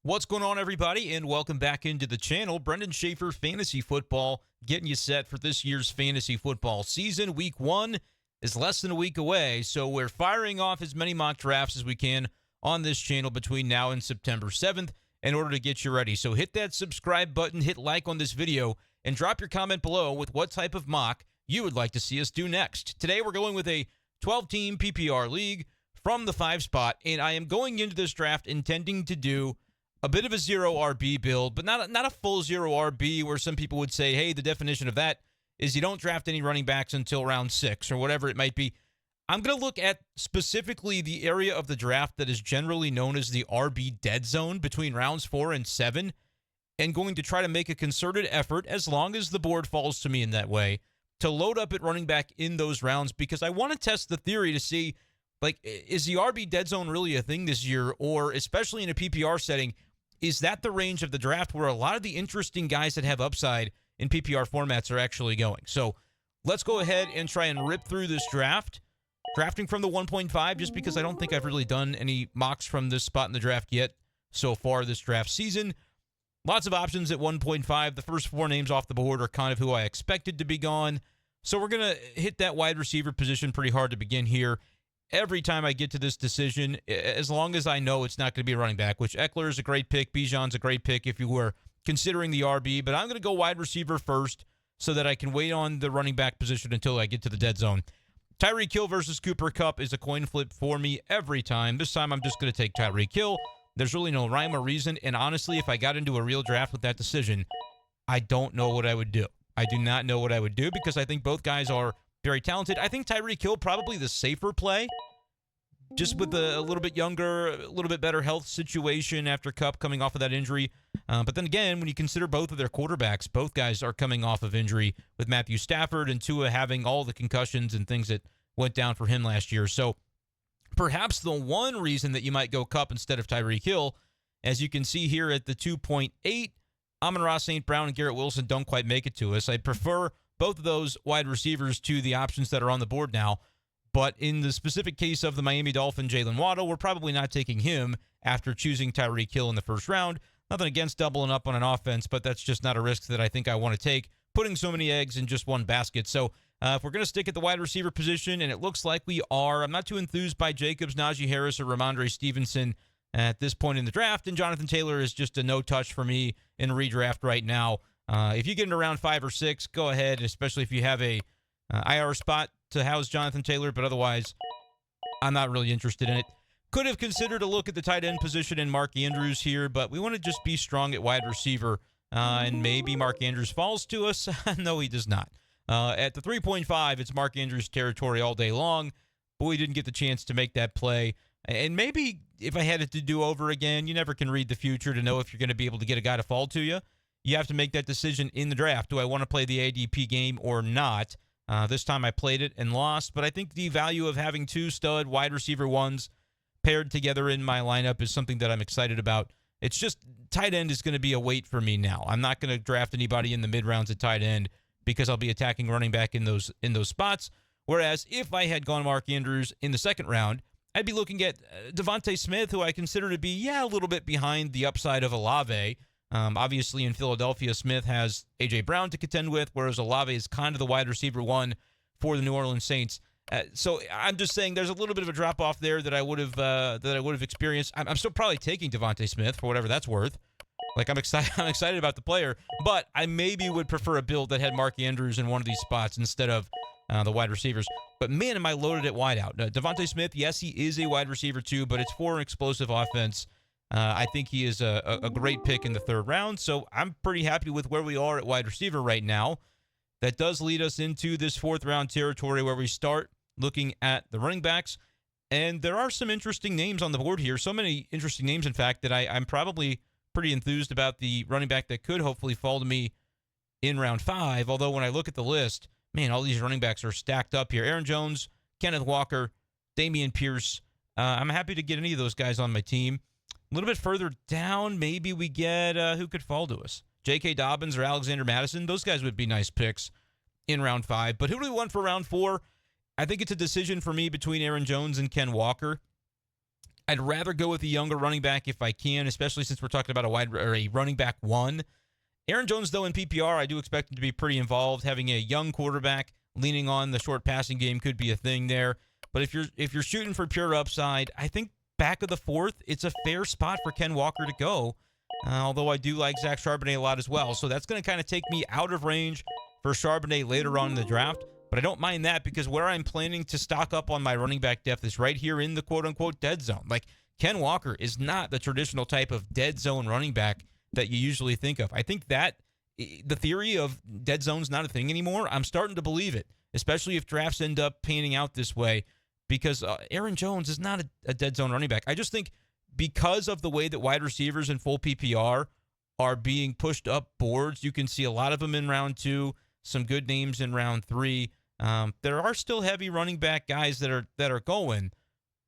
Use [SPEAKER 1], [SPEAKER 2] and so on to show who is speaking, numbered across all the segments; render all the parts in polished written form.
[SPEAKER 1] What's going on, everybody, and welcome back into the channel. Brenden Schaeffer, Fantasy Football, getting you set for this year's fantasy football season. Week 1 is less than a week away, so we're firing off as many mock drafts as we can on this channel between now and September 7th in order to get you ready. So hit that subscribe button, hit like on this video, and drop your comment below with what type of mock you would like to see us do next. Today, we're going with a 12-team PPR League from the 5 spot, and I am going into this draft intending to do a bit of a zero RB build, but not a full zero RB where some people would say, hey, the definition of that is you don't draft any running backs until round 6 or whatever it might be. I'm going to look at specifically the area of the draft that is generally known as the RB dead zone between rounds 4 and 7, and going to try to make a concerted effort, as long as the board falls to me in that way, to load up at running back in those rounds, because I want to test the theory to see, like, is the RB dead zone really a thing this year, or especially in a PPR setting, is that the range of the draft where a lot of the interesting guys that have upside in PPR formats are actually going? So let's go ahead and try and rip through this draft. Drafting from the 1.5, just because I don't think I've really done any mocks from this spot in the draft yet so far this draft season. Lots of options at 1.5. The first 4 names off the board are kind of who I expected to be gone. So we're going to hit that wide receiver position pretty hard to begin here. Every time I get to this decision, as long as I know it's not going to be a running back, which Eckler is a great pick, Bijan's a great pick if you were considering the RB, but I'm going to go wide receiver first so that I can wait on the running back position until I get to the dead zone. Tyreek Hill versus Cooper Kupp is a coin flip for me every time. This time I'm just going to take Tyreek Hill. There's really no rhyme or reason, and honestly, if I got into a real draft with that decision, I don't know what I would do. I do not know what I would do because I think both guys are very talented. I think Tyreek Hill probably the safer play, just with a little bit younger, a little bit better health situation after Kupp coming off of that injury. But then again, when you consider both of their quarterbacks, both guys are coming off of injury, with Matthew Stafford and Tua having all the concussions and things that went down for him last year. So perhaps the one reason that you might go Kupp instead of Tyreek Hill, as you can see here at the 2.8, Amon-Ra St. Brown and Garrett Wilson don't quite make it to us. I'd prefer both of those wide receivers to the options that are on the board now. But in the specific case of the Miami Dolphin, Jalen Waddle, we're probably not taking him after choosing Tyreek Hill in the first round. Nothing against doubling up on an offense, but that's just not a risk that I think I want to take, putting so many eggs in just one basket. So if we're going to stick at the wide receiver position, and it looks like we are, I'm not too enthused by Jacobs, Najee Harris, or Ramondre Stevenson at this point in the draft, and Jonathan Taylor is just a no-touch for me in redraft right now. If you get into round 5 or 6, go ahead, especially if you have a IR spot to house Jonathan Taylor, but otherwise, I'm not really interested in it. Could have considered a look at the tight end position in Mark Andrews here, but we want to just be strong at wide receiver, and maybe Mark Andrews falls to us. No, he does not. At the 3.5, it's Mark Andrews territory all day long, but we didn't get the chance to make that play. And maybe if I had it to do over again, you never can read the future to know if you're going to be able to get a guy to fall to you. You have to make that decision in the draft. Do I want to play the ADP game or not? This time I played it and lost, but I think the value of having 2 stud wide receiver ones paired together in my lineup is something that I'm excited about. It's just tight end is going to be a wait for me now. I'm not going to draft anybody in the mid rounds at tight end because I'll be attacking running back in those spots. Whereas if I had gone Mark Andrews in the second round, I'd be looking at Devontae Smith, who I consider to be a little bit behind the upside of Olave. Obviously, in Philadelphia, Smith has A.J. Brown to contend with, whereas Olave is kind of the wide receiver one for the New Orleans Saints. So I'm just saying there's a little bit of a drop-off there that I would have experienced. I'm still probably taking Devontae Smith for whatever that's worth. Like, I'm excited about the player, but I maybe would prefer a build that had Mark Andrews in one of these spots instead of the wide receivers. But, man, am I loaded at wideout. Devontae Smith, yes, he is a wide receiver too, but it's for an explosive offense. I think he is a great pick in the 3rd round, so I'm pretty happy with where we are at wide receiver right now. That does lead us into this 4th round territory where we start looking at the running backs, and there are some interesting names on the board here. So many interesting names, in fact, that I'm probably pretty enthused about the running back that could hopefully fall to me in round 5, although when I look at the list, man, all these running backs are stacked up here. Aaron Jones, Kenneth Walker, Dameon Pierce. I'm happy to get any of those guys on my team. A little bit further down, maybe we get who could fall to us? J.K. Dobbins or Alexander Madison. Those guys would be nice picks in round 5. But who do we want for round 4? I think it's a decision for me between Aaron Jones and Ken Walker. I'd rather go with a younger running back if I can, especially since we're talking about a running back one. Aaron Jones, though, in PPR, I do expect him to be pretty involved. Having a young quarterback leaning on the short passing game could be a thing there. But if you're shooting for pure upside, I think back of the fourth, it's a fair spot for Ken Walker to go. Although I do like Zach Charbonnet a lot as well. So that's going to kind of take me out of range for Charbonnet later on in the draft. But I don't mind that because where I'm planning to stock up on my running back depth is right here in the quote-unquote dead zone. Like, Ken Walker is not the traditional type of dead zone running back that you usually think of. I think that the theory of dead zone's not a thing anymore. I'm starting to believe it, especially if drafts end up panning out this way, because Aaron Jones is not a dead zone running back. I just think because of the way that wide receivers in full PPR are being pushed up boards, you can see a lot of them in round 2, some good names in round 3. There are still heavy running back guys that are going,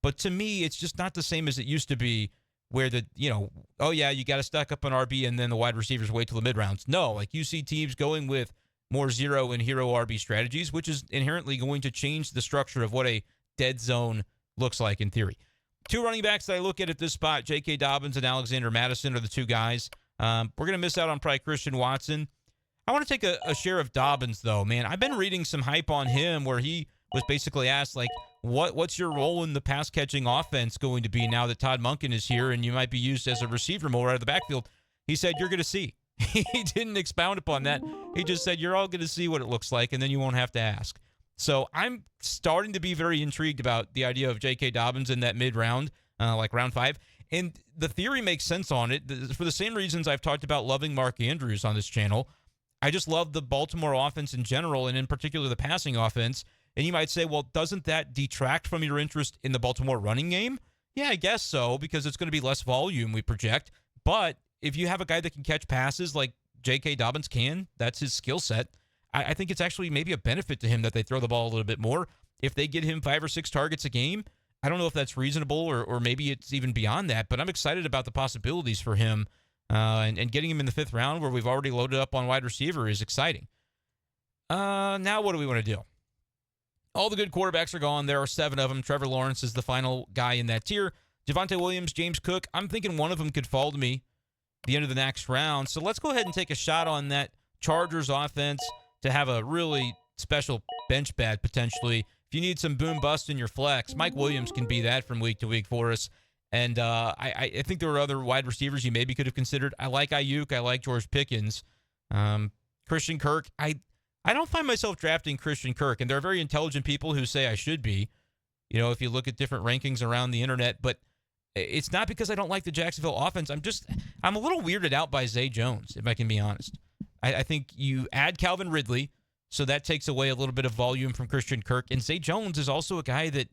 [SPEAKER 1] but to me, it's just not the same as it used to be, where oh yeah, you got to stack up an RB and then the wide receivers wait till the mid rounds. No, like you see teams going with more zero and hero RB strategies, which is inherently going to change the structure of what a dead zone looks like in theory. 2 running backs that I look at this spot, J.K. Dobbins and Alexander Mattison are the 2 guys. We're going to miss out on probably Christian Watson. I want to take a share of Dobbins, though, man. I've been reading some hype on him where he was basically asked, like, what's your role in the pass-catching offense going to be now that Todd Monken is here and you might be used as a receiver more out of the backfield? He said, you're going to see. He didn't expound upon that. He just said, you're all going to see what it looks like, and then you won't have to ask. So I'm starting to be very intrigued about the idea of J.K. Dobbins in that mid-round, like round 5. And the theory makes sense on it for the same reasons I've talked about loving Mark Andrews on this channel. I just love the Baltimore offense in general, and in particular the passing offense. And you might say, well, doesn't that detract from your interest in the Baltimore running game? Yeah, I guess so, because it's going to be less volume, we project. But if you have a guy that can catch passes like J.K. Dobbins can, that's his skill set, I think it's actually maybe a benefit to him that they throw the ball a little bit more. If they get him 5 or 6 targets a game, I don't know if that's reasonable or maybe it's even beyond that, but I'm excited about the possibilities for him. And getting him in the 5th round where we've already loaded up on wide receiver is exciting. Now what do we want to do? All the good quarterbacks are gone. There are 7 of them. Trevor Lawrence is the final guy in that tier. Javonte Williams, James Cook. I'm thinking one of them could fall to me at the end of the next round. So let's go ahead and take a shot on that Chargers offense to have a really special bench bat potentially. If you need some boom bust in your flex, Mike Williams can be that from week to week for us. And I think there were other wide receivers you maybe could have considered. I like Ayuk. I like George Pickens. Christian Kirk. I don't find myself drafting Christian Kirk, and there are very intelligent people who say I should be, if you look at different rankings around the internet, but it's not because I don't like the Jacksonville offense. I'm a little weirded out by Zay Jones, if I can be honest. I think you add Calvin Ridley, so that takes away a little bit of volume from Christian Kirk, and Zay Jones is also a guy that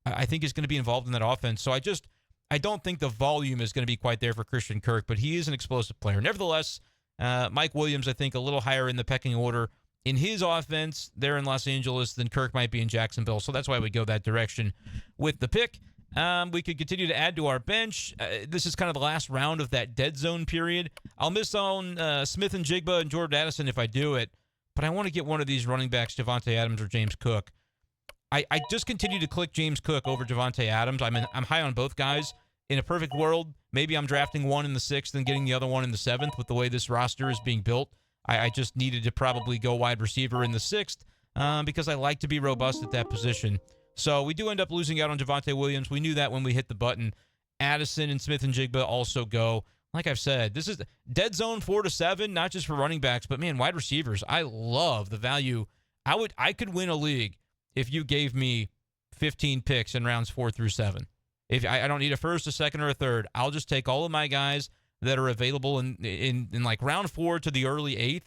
[SPEAKER 1] I think is going to be involved in that offense, so I don't think the volume is going to be quite there for Christian Kirk, but he is an explosive player. Nevertheless, Mike Williams, I think, a little higher in the pecking order in his offense there in Los Angeles than Kirk might be in Jacksonville. So that's why we go that direction with the pick. We could continue to add to our bench. This is kind of the last round of that dead zone period. I'll miss on Smith and Jigba and Jordan Addison if I do it, but I want to get one of these running backs, Javonte Adams or James Cook. I just continue to click James Cook over Javonte Adams. I'm high on both guys. In a perfect world, maybe I'm drafting one in the 6th and getting the other one in the 7th with the way this roster is being built. I just needed to probably go wide receiver in the 6th because I like to be robust at that position. So we do end up losing out on Javonte Williams. We knew that when we hit the button. Addison and Smith and Jigba also go. Like I've said, this is dead zone 4 to 7, not just for running backs, but man, wide receivers. I love the value. I could win a league if you gave me 15 picks in rounds 4 through 7. If I don't need a 1st, a 2nd, or a 3rd, I'll just take all of my guys that are available in like round 4 to the early 8th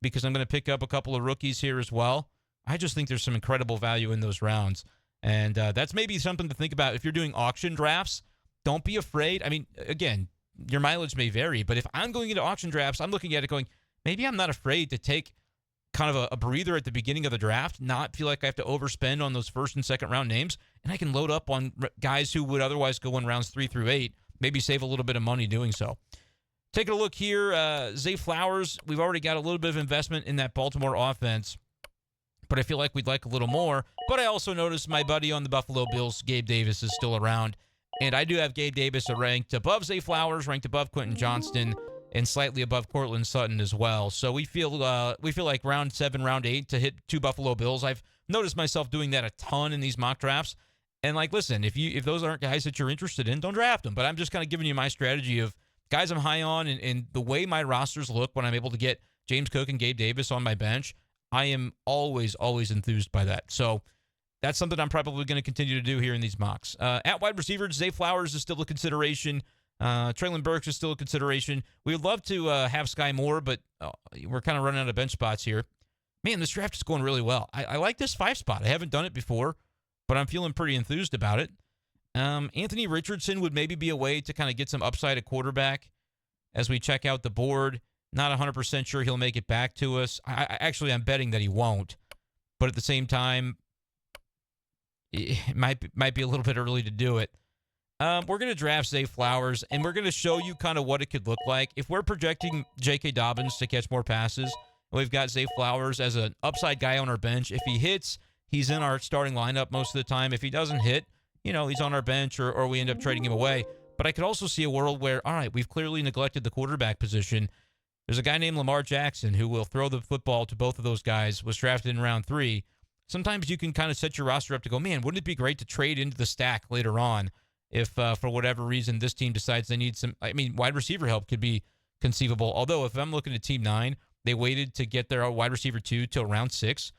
[SPEAKER 1] because I'm going to pick up a couple of rookies here as well. I just think there's some incredible value in those rounds. And that's maybe something to think about if you're doing auction drafts. Don't be afraid. I mean, again, your mileage may vary, but if I'm going into auction drafts, I'm looking at it going, maybe I'm not afraid to take kind of a breather at the beginning of the draft, not feel like I have to overspend on those 1st and 2nd round names, and I can load up on guys who would otherwise go in rounds 3 through 8, maybe save a little bit of money doing so. Taking a look here, Zay Flowers, we've already got a little bit of investment in that Baltimore offense, but I feel like we'd like a little more. But I also noticed my buddy on the Buffalo Bills, Gabe Davis, is still around. And I do have Gabe Davis ranked above Zay Flowers, ranked above Quentin Johnston, and slightly above Cortland Sutton as well. So we feel like round 7, round 8 to hit 2 Buffalo Bills. I've noticed myself doing that a ton in these mock drafts. And like, listen, if those aren't guys that you're interested in, don't draft them. But I'm just kind of giving you my strategy of guys I'm high on, and the way my rosters look when I'm able to get James Cook and Gabe Davis on my bench, I am always enthused by that. So that's something I'm probably going to continue to do here in these mocks. At wide receiver, Zay Flowers is still a consideration. Traylon Burks is still a consideration. We would love to have Sky Moore, but we're kind of running out of bench spots here. Man, this draft is going really well. I like this 5 spot. I haven't done it before, but I'm feeling pretty enthused about it. Anthony Richardson would maybe be a way to kind of get some upside at quarterback as we check out the board. Not 100% sure he'll make it back to us. I'm betting that he won't. But at the same time, it might be a little bit early to do it. We're going to draft Zay Flowers, and we're going to show you kind of what it could look like. If we're projecting J.K. Dobbins to catch more passes, we've got Zay Flowers as an upside guy on our bench. If he hits, he's in our starting lineup most of the time. If he doesn't hit, he's on our bench or we end up trading him away. But I could also see a world where, all right, we've clearly neglected the quarterback position. There's a guy named Lamar Jackson who will throw the football to both of those guys, was drafted in round 3. Sometimes you can kind of set your roster up to go, man, wouldn't it be great to trade into the stack later on if for whatever reason this team decides they need some, wide receiver help could be conceivable. Although if I'm looking at Team 9, they waited to get their wide receiver 2 till round 6,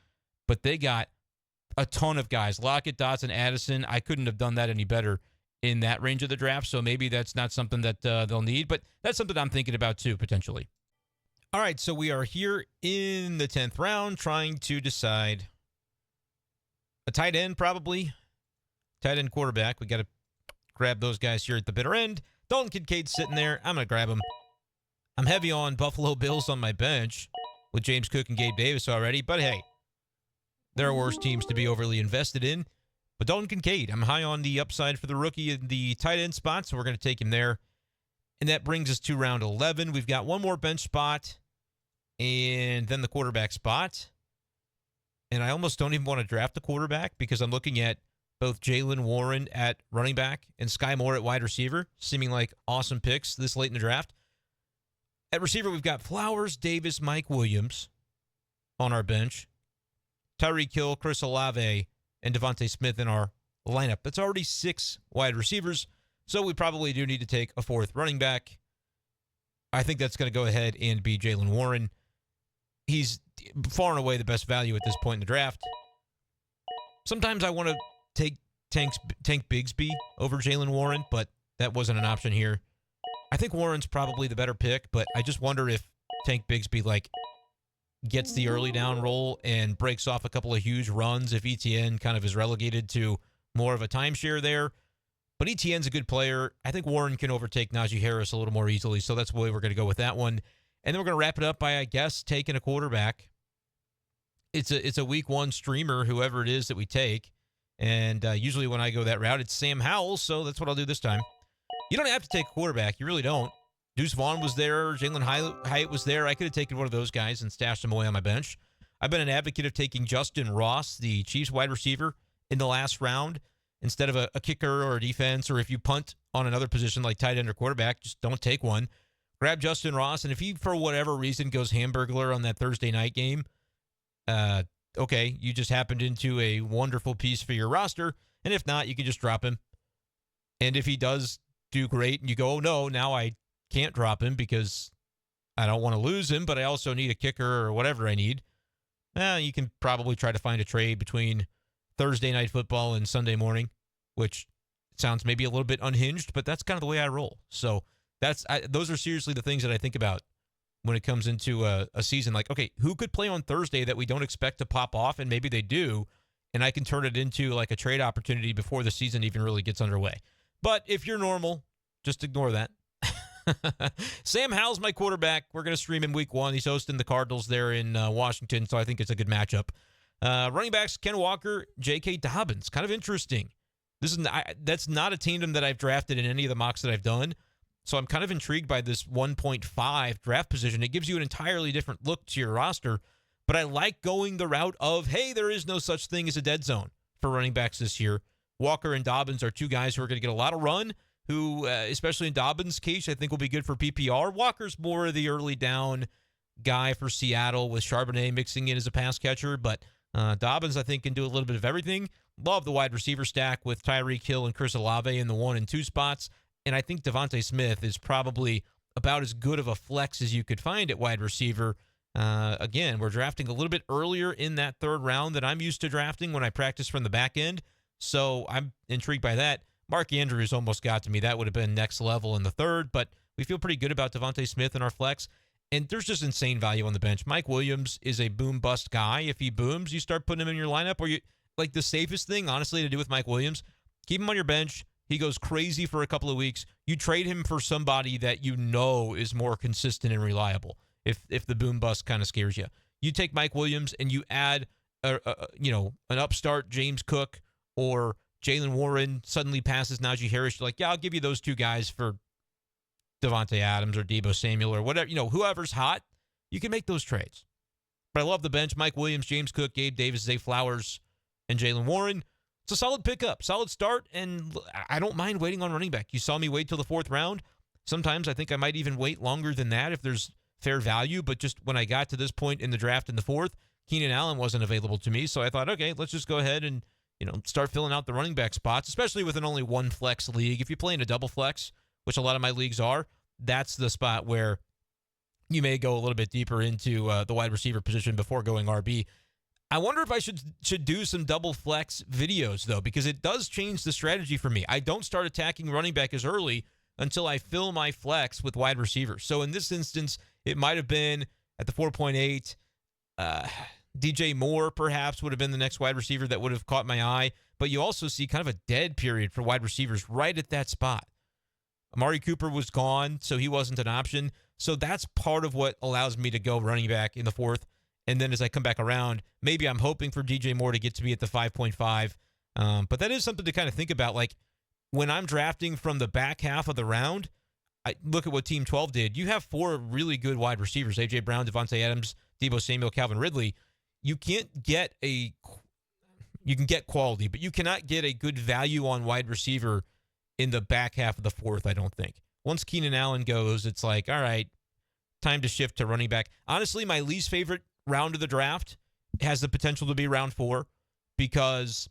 [SPEAKER 1] but they got a ton of guys. Lockett, Dotson, Addison. I couldn't have done that any better in that range of the draft, so maybe that's not something that they'll need, but that's something I'm thinking about too, potentially. All right, so we are here in the 10th round trying to decide a tight end, probably. Tight end quarterback. We got to grab those guys here at the bitter end. Dalton Kincaid's sitting there. I'm going to grab him. I'm heavy on Buffalo Bills on my bench with James Cook and Gabe Davis already, but hey, there are worse teams to be overly invested in. But Dalton Kincaid, I'm high on the upside for the rookie in the tight end spot, so we're going to take him there. And that brings us to round 11. We've got one more bench spot and then the quarterback spot. And I almost don't even want to draft the quarterback because I'm looking at both Jaylen Warren at running back and Sky Moore at wide receiver, seeming like awesome picks this late in the draft. At receiver, we've got Flowers, Davis, Mike Williams on our bench. Tyreek Hill, Chris Olave, and Devontae Smith in our lineup. That's already 6 wide receivers. So we probably do need to take a 4th running back. I think that's going to go ahead and be Jaylen Warren. He's far and away the best value at this point in the draft. Sometimes I want to take Tank Bigsby over Jaylen Warren, but that wasn't an option here. I think Warren's probably the better pick, but I just wonder if Tank Bigsby gets the early down role and breaks off a couple of huge runs if ETN kind of is relegated to more of a timeshare there. But ETN's a good player. I think Warren can overtake Najee Harris a little more easily, so that's the way we're going to go with that one. And then we're going to wrap it up by, I guess, taking a quarterback. It's a week 1 streamer, whoever it is that we take. And usually when I go that route, it's Sam Howell, so that's what I'll do this time. You don't have to take a quarterback. You really don't. Deuce Vaughn was there. Jalen Hyatt was there. I could have taken one of those guys and stashed them away on my bench. I've been an advocate of taking Justin Ross, the Chiefs wide receiver, in the last round instead of a kicker or a defense, or if you punt on another position like tight end or quarterback, just don't take one. Grab Justin Ross, and if he, for whatever reason, goes Hamburglar on that Thursday night game, okay, you just happened into a wonderful piece for your roster, and if not, you can just drop him. And if he does do great and you go, oh no, now I can't drop him because I don't want to lose him, but I also need a kicker or whatever I need, you can probably try to find a trade between Thursday night football and Sunday morning, which sounds maybe a little bit unhinged, but that's kind of the way I roll. So those are seriously the things that I think about when it comes into a season. Like, okay, who could play on Thursday that we don't expect to pop off, and maybe they do, and I can turn it into like a trade opportunity before the season even really gets underway. But if you're normal, just ignore that. Sam Howell's my quarterback. We're going to stream him week 1. He's hosting the Cardinals there in Washington, so I think it's a good matchup. Running backs, Ken Walker, J.K. Dobbins. Kind of interesting. That's not a tandem that I've drafted in any of the mocks that I've done, so I'm kind of intrigued by this 1.5 draft position. It gives you an entirely different look to your roster, but I like going the route of, hey, there is no such thing as a dead zone for running backs this year. Walker and Dobbins are two guys who are going to get a lot of run, who, especially in Dobbins' case, I think will be good for PPR. Walker's more of the early down guy for Seattle with Charbonnet mixing in as a pass catcher, but Dobbins, I think, can do a little bit of everything. Love the wide receiver stack with Tyreek Hill and Chris Olave in the 1 and 2 spots, and I think Devontae Smith is probably about as good of a flex as you could find at wide receiver. Again, we're drafting a little bit earlier in that third round than I'm used to drafting when I practice from the back end, so I'm intrigued by that. Mark Andrews almost got to me. That would have been next level in the third, but we feel pretty good about Devontae Smith in our flex. And there's just insane value on the bench. Mike Williams is a boom-bust guy. If he booms, you start putting him in your lineup. Or you like the safest thing, honestly, to do with Mike Williams, keep him on your bench. He goes crazy for a couple of weeks. You trade him for somebody that you know is more consistent and reliable. If the boom-bust kind of scares you, you take Mike Williams and you add an upstart James Cook or Jalen Warren suddenly passes Najee Harris. You're like, yeah, I'll give you those two guys for Devontae Adams or Deebo Samuel or whatever, whoever's hot, you can make those trades. But I love the bench. Mike Williams, James Cook, Gabe Davis, Zay Flowers, and Jalen Warren. It's a solid pickup, solid start, and I don't mind waiting on running back. You saw me wait till the 4th round. Sometimes I think I might even wait longer than that if there's fair value, but just when I got to this point in the draft in the 4th, Keenan Allen wasn't available to me, so I thought, okay, let's just go ahead and start filling out the running back spots, especially with an only one flex league. If you play in a double flex, which a lot of my leagues are, that's the spot where you may go a little bit deeper into the wide receiver position before going RB. I wonder if I should do some double flex videos, though, because it does change the strategy for me. I don't start attacking running back as early until I fill my flex with wide receivers. So in this instance, it might have been at the 4.8. DJ Moore, perhaps, would have been the next wide receiver that would have caught my eye. But you also see kind of a dead period for wide receivers right at that spot. Amari Cooper was gone, so he wasn't an option. So that's part of what allows me to go running back in the 4th. And then as I come back around, maybe I'm hoping for DJ Moore to get to me at the 5.5. But that is something to kind of think about. Like, when I'm drafting from the back half of the round, I look at what Team 12 did. You have 4 really good wide receivers, A.J. Brown, Devontae Adams, Deebo Samuel, Calvin Ridley. You can get quality, but you cannot get a good value on wide receiver in the back half of the 4th, I don't think. Once Keenan Allen goes, it's like, all right, time to shift to running back. Honestly, my least favorite round of the draft has the potential to be round 4 because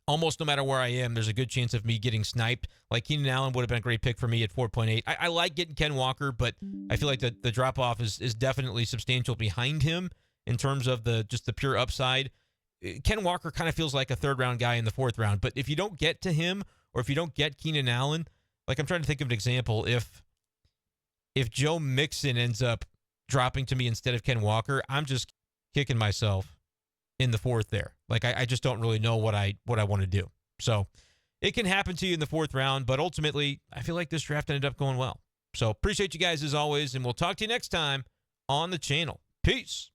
[SPEAKER 1] almost no matter where I am, there's a good chance of me getting sniped. Like Keenan Allen would have been a great pick for me at 4.8. I like getting Ken Walker, but I feel like the drop-off is definitely substantial behind him in terms of the pure upside. Ken Walker kind of feels like a 3rd-round guy in the 4th round, but if you don't get to him or if you don't get Keenan Allen, like I'm trying to think of an example. If Joe Mixon ends up dropping to me instead of Ken Walker, I'm just kicking myself in the 4th there. Like I just don't really know what I want to do. So it can happen to you in the 4th round, but ultimately I feel like this draft ended up going well. So appreciate you guys as always, and we'll talk to you next time on the channel. Peace.